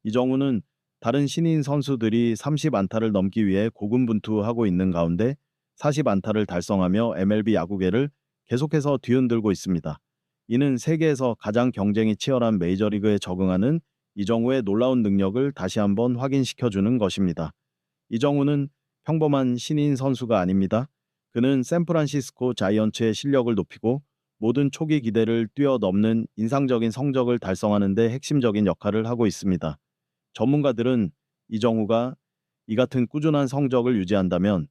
이정우는 다른 신인 선수들이 30안타를 넘기 위해 고군분투하고 있는 가운데 40안타를 달성하며 MLB 야구계를 계속해서 뒤흔들고 있습니다. 이는 세계에서 가장 경쟁이 치열한 메이저리그에 적응하는 이정우의 놀라운 능력을 다시 한번 확인시켜주는 것입니다. 이정우는 평범한 신인 선수가 아닙니다. 그는 샌프란시스코 자이언츠의 실력을 높이고 모든 초기 기대를 뛰어넘는 인상적인 성적을 달성하는 데 핵심적인 역할을 하고 있습니다. 전문가들은 이정우가 이 같은 꾸준한 성적을 유지한다면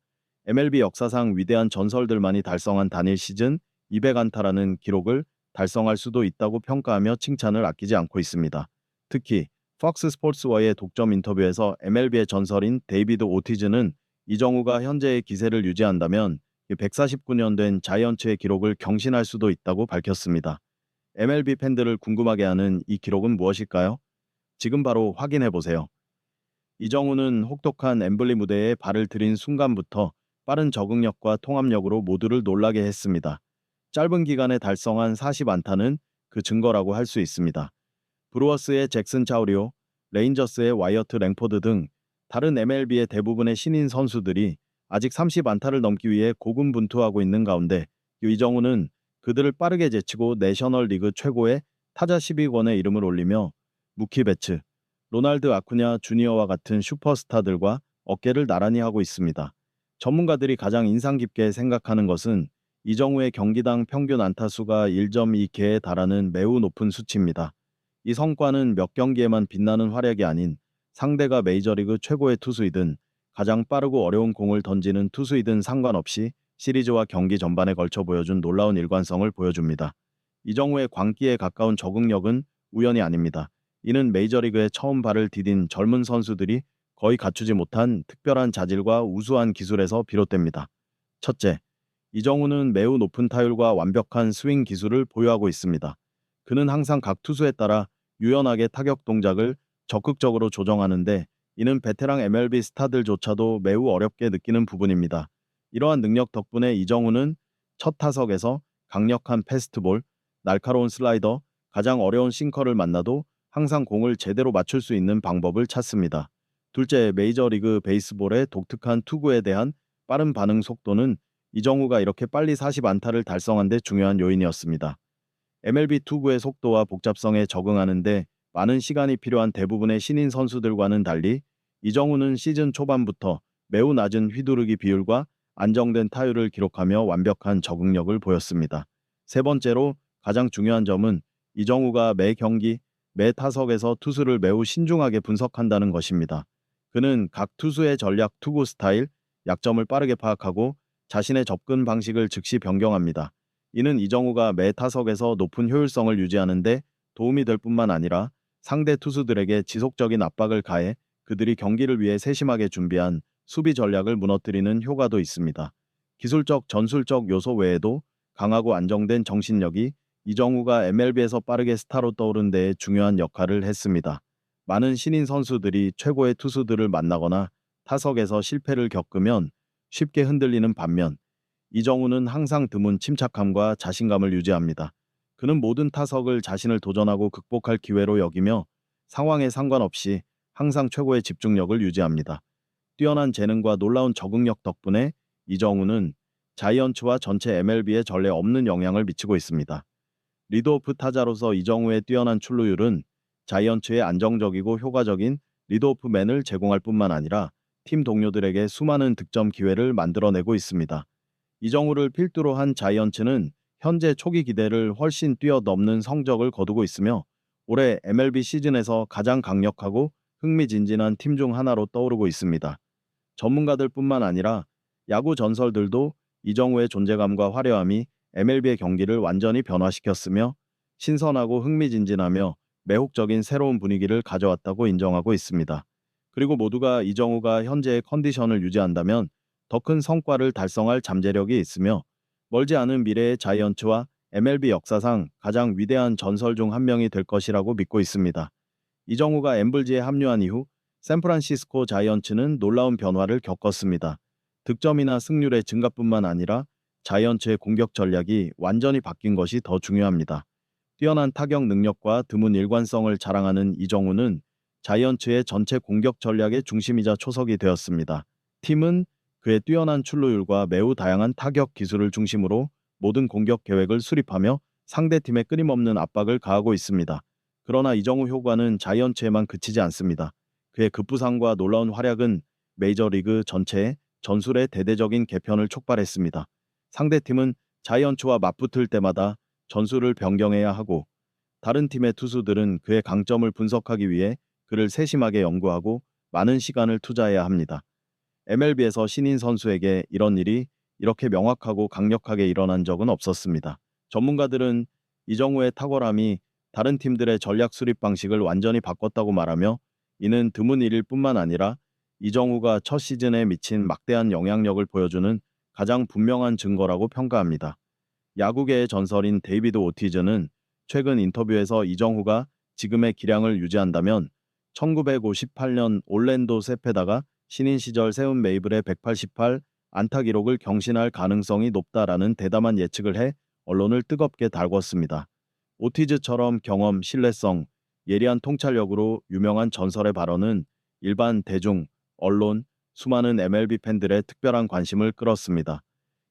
MLB 역사상 위대한 전설들만이 달성한 단일 시즌 200안타라는 기록을 달성할 수도 있다고 평가하며 칭찬을 아끼지 않고 있습니다. 특히 팍스 스포츠와의 독점 인터뷰에서 MLB의 전설인 데이비드 오티즈는 이정우가 현재의 기세를 유지한다면 149년 된 자이언츠의 기록을 경신할 수도 있다고 밝혔습니다. MLB 팬들을 궁금하게 하는 이 기록은 무엇일까요? 지금 바로 확인해 보세요. 이정우는 혹독한 엠블리 무대에 발을 들인 순간부터 빠른 적응력과 통합력으로 모두를 놀라게 했습니다. 짧은 기간에 달성한 40안타는 그 증거라고 할 수 있습니다. 브루어스의 잭슨 차우리오, 레인저스의 와이어트 랭포드 등 다른 MLB의 대부분의 신인 선수들이 아직 30안타를 넘기 위해 고군분투하고 있는 가운데 이정우는 그들을 빠르게 제치고 내셔널리그 최고의 타자 10위권에 이름을 올리며 무키 베츠, 로날드 아쿠냐 주니어와 같은 슈퍼스타들과 어깨를 나란히 하고 있습니다. 전문가들이 가장 인상 깊게 생각하는 것은 이정우의 경기당 평균 안타수가 1.2개에 달하는 매우 높은 수치입니다. 이 성과는 몇 경기에만 빛나는 활약이 아닌 상대가 메이저리그 최고의 투수이든 가장 빠르고 어려운 공을 던지는 투수이든 상관없이 시리즈와 경기 전반에 걸쳐 보여준 놀라운 일관성을 보여줍니다. 이정우의 광기에 가까운 적응력은 우연이 아닙니다. 이는 메이저리그에 처음 발을 디딘 젊은 선수들이 거의 갖추지 못한 특별한 자질과 우수한 기술에서 비롯됩니다. 첫째, 이정우는 매우 높은 타율과 완벽한 스윙 기술을 보유하고 있습니다. 그는 항상 각 투수에 따라 유연하게 타격 동작을 적극적으로 조정하는데 이는 베테랑 MLB 스타들조차도 매우 어렵게 느끼는 부분입니다. 이러한 능력 덕분에 이정우는 첫 타석에서 강력한 패스트볼, 날카로운 슬라이더, 가장 어려운 싱커를 만나도 항상 공을 제대로 맞출 수 있는 방법을 찾습니다. 둘째, 메이저리그 베이스볼의 독특한 투구에 대한 빠른 반응 속도는 이정우가 이렇게 빨리 40안타를 달성한 데 중요한 요인이었습니다. MLB 투구의 속도와 복잡성에 적응하는 데 많은 시간이 필요한 대부분의 신인 선수들과는 달리 이정우는 시즌 초반부터 매우 낮은 휘두르기 비율과 안정된 타율을 기록하며 완벽한 적응력을 보였습니다. 세 번째로 가장 중요한 점은 이정우가 매 경기, 매 타석에서 투수를 매우 신중하게 분석한다는 것입니다. 그는 각 투수의 전략 투구 스타일, 약점을 빠르게 파악하고 자신의 접근 방식을 즉시 변경합니다. 이는 이정우가 매 타석에서 높은 효율성을 유지하는 데 도움이 될 뿐만 아니라 상대 투수들에게 지속적인 압박을 가해 그들이 경기를 위해 세심하게 준비한 수비 전략을 무너뜨리는 효과도 있습니다. 기술적, 전술적 요소 외에도 강하고 안정된 정신력이 이정우가 MLB에서 빠르게 스타로 떠오른 데에 중요한 역할을 했습니다. 많은 신인 선수들이 최고의 투수들을 만나거나 타석에서 실패를 겪으면 쉽게 흔들리는 반면 이정우는 항상 드문 침착함과 자신감을 유지합니다. 그는 모든 타석을 자신을 도전하고 극복할 기회로 여기며 상황에 상관없이 항상 최고의 집중력을 유지합니다. 뛰어난 재능과 놀라운 적응력 덕분에 이정우는 자이언츠와 전체 MLB에 전례 없는 영향을 미치고 있습니다. 리드오프 타자로서 이정우의 뛰어난 출루율은 자이언츠의 안정적이고 효과적인 리드오프맨을 제공할 뿐만 아니라 팀 동료들에게 수많은 득점 기회를 만들어내고 있습니다. 이정우를 필두로 한 자이언츠는 현재 초기 기대를 훨씬 뛰어넘는 성적을 거두고 있으며 올해 MLB 시즌에서 가장 강력하고 흥미진진한 팀 중 하나로 떠오르고 있습니다. 전문가들뿐만 아니라 야구 전설들도 이정우의 존재감과 화려함이 MLB의 경기를 완전히 변화시켰으며 신선하고 흥미진진하며 매혹적인 새로운 분위기를 가져왔다고 인정하고 있습니다. 그리고 모두가 이정우가 현재의 컨디션을 유지한다면 더 큰 성과를 달성할 잠재력이 있으며 멀지 않은 미래의 자이언츠와 MLB 역사상 가장 위대한 전설 중 한 명이 될 것이라고 믿고 있습니다. 이정우가 엠블지에 합류한 이후 샌프란시스코 자이언츠는 놀라운 변화를 겪었습니다. 득점이나 승률의 증가뿐만 아니라 자이언츠의 공격 전략이 완전히 바뀐 것이 더 중요합니다. 뛰어난 타격 능력과 드문 일관성을 자랑하는 이정우는 자이언츠의 전체 공격 전략의 중심이자 초석이 되었습니다. 팀은 그의 뛰어난 출루율과 매우 다양한 타격 기술을 중심으로 모든 공격 계획을 수립하며 상대팀에 끊임없는 압박을 가하고 있습니다. 그러나 이정우 효과는 자이언츠에만 그치지 않습니다. 그의 급부상과 놀라운 활약은 메이저리그 전체에 전술의 대대적인 개편을 촉발했습니다. 상대팀은 자이언츠와 맞붙을 때마다 전술을 변경해야 하고, 다른 팀의 투수들은 그의 강점을 분석하기 위해 그를 세심하게 연구하고 많은 시간을 투자해야 합니다. MLB에서 신인 선수에게 이런 일이 이렇게 명확하고 강력하게 일어난 적은 없었습니다. 전문가들은 이정우의 탁월함이 다른 팀들의 전략 수립 방식을 완전히 바꿨다고 말하며, 이는 드문 일일 뿐만 아니라 이정우가 첫 시즌에 미친 막대한 영향력을 보여주는 가장 분명한 증거라고 평가합니다. 야구계의 전설인 데이비드 오티즈는 최근 인터뷰에서 이정우가 지금의 기량을 유지한다면 1958년 올랜도 세페다가 신인 시절 세운 메이블의 188 안타 기록을 경신할 가능성이 높다라는 대담한 예측을 해 언론을 뜨겁게 달궜습니다. 오티즈처럼 경험, 신뢰성, 예리한 통찰력으로 유명한 전설의 발언은 일반 대중, 언론, 수많은 MLB 팬들의 특별한 관심을 끌었습니다.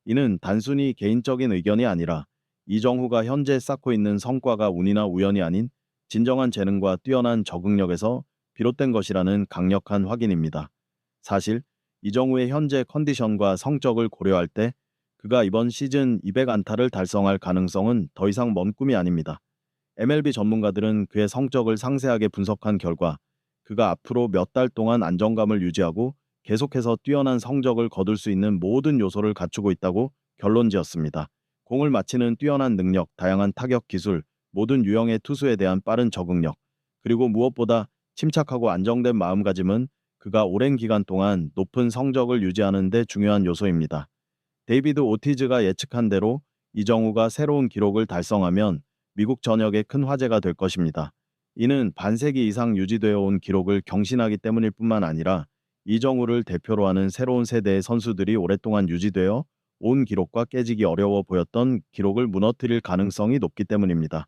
이는 단순히 개인적인 의견이 아니라 이정후가 현재 쌓고 있는 성과가 운이나 우연이 아닌 진정한 재능과 뛰어난 적응력에서 비롯된 것이라는 강력한 확인입니다. 사실 이정후의 현재 컨디션과 성적을 고려할 때 그가 이번 시즌 200안타를 달성할 가능성은 더 이상 먼 꿈이 아닙니다. MLB 전문가들은 그의 성적을 상세하게 분석한 결과 그가 앞으로 몇 달 동안 안정감을 유지하고 계속해서 뛰어난 성적을 거둘 수 있는 모든 요소를 갖추고 있다고 결론지었습니다. 공을 맞히는 뛰어난 능력, 다양한 타격 기술, 모든 유형의 투수에 대한 빠른 적응력, 그리고 무엇보다 침착하고 안정된 마음가짐은 그가 오랜 기간 동안 높은 성적을 유지하는 데 중요한 요소입니다. 데이비드 오티즈가 예측한 대로 이정우가 새로운 기록을 달성하면 미국 전역에 큰 화제가 될 것입니다. 이는 반세기 이상 유지되어 온 기록을 경신하기 때문일 뿐만 아니라 이정우를 대표로 하는 새로운 세대의 선수들이 오랫동안 유지되어 온 기록과 깨지기 어려워 보였던 기록을 무너뜨릴 가능성이 높기 때문입니다.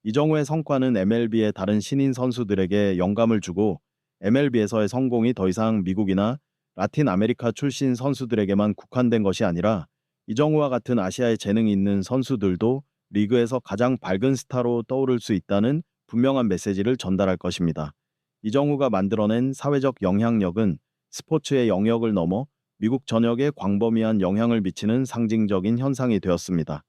이정우의 성과는 MLB의 다른 신인 선수들에게 영감을 주고, MLB에서의 성공이 더 이상 미국이나 라틴 아메리카 출신 선수들에게만 국한된 것이 아니라 이정우와 같은 아시아의 재능이 있는 선수들도 리그에서 가장 밝은 스타로 떠오를 수 있다는 분명한 메시지를 전달할 것입니다. 이정우가 만들어낸 사회적 영향력은 스포츠의 영역을 넘어 미국 전역에 광범위한 영향을 미치는 상징적인 현상이 되었습니다.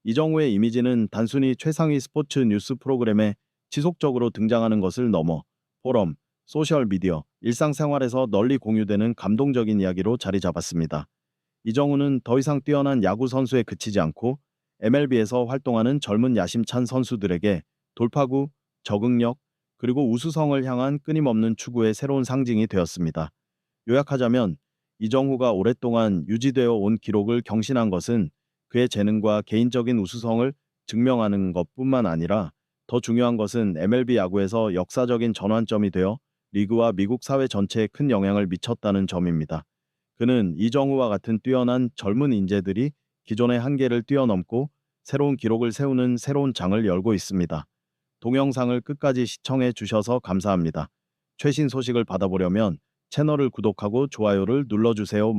이정우의 이미지는 단순히 최상위 스포츠 뉴스 프로그램에 지속적으로 등장하는 것을 넘어 포럼, 소셜미디어, 일상생활에서 널리 공유되는 감동적인 이야기로 자리 잡았습니다. 이정우는 더 이상 뛰어난 야구 선수에 그치지 않고 MLB에서 활동하는 젊은 야심찬 선수들에게 돌파구, 적응력, 그리고 우수성을 향한 끊임없는 추구의 새로운 상징이 되었습니다. 요약하자면 이정후가 오랫동안 유지되어 온 기록을 경신한 것은 그의 재능과 개인적인 우수성을 증명하는 것뿐만 아니라, 더 중요한 것은 MLB 야구에서 역사적인 전환점이 되어 리그와 미국 사회 전체에 큰 영향을 미쳤다는 점입니다. 그는 이정후와 같은 뛰어난 젊은 인재들이 기존의 한계를 뛰어넘고 새로운 기록을 세우는 새로운 장을 열고 있습니다. 동영상을 끝까지 시청해 주셔서 감사합니다. 최신 소식을 받아보려면 채널을 구독하고 좋아요를 눌러주세요.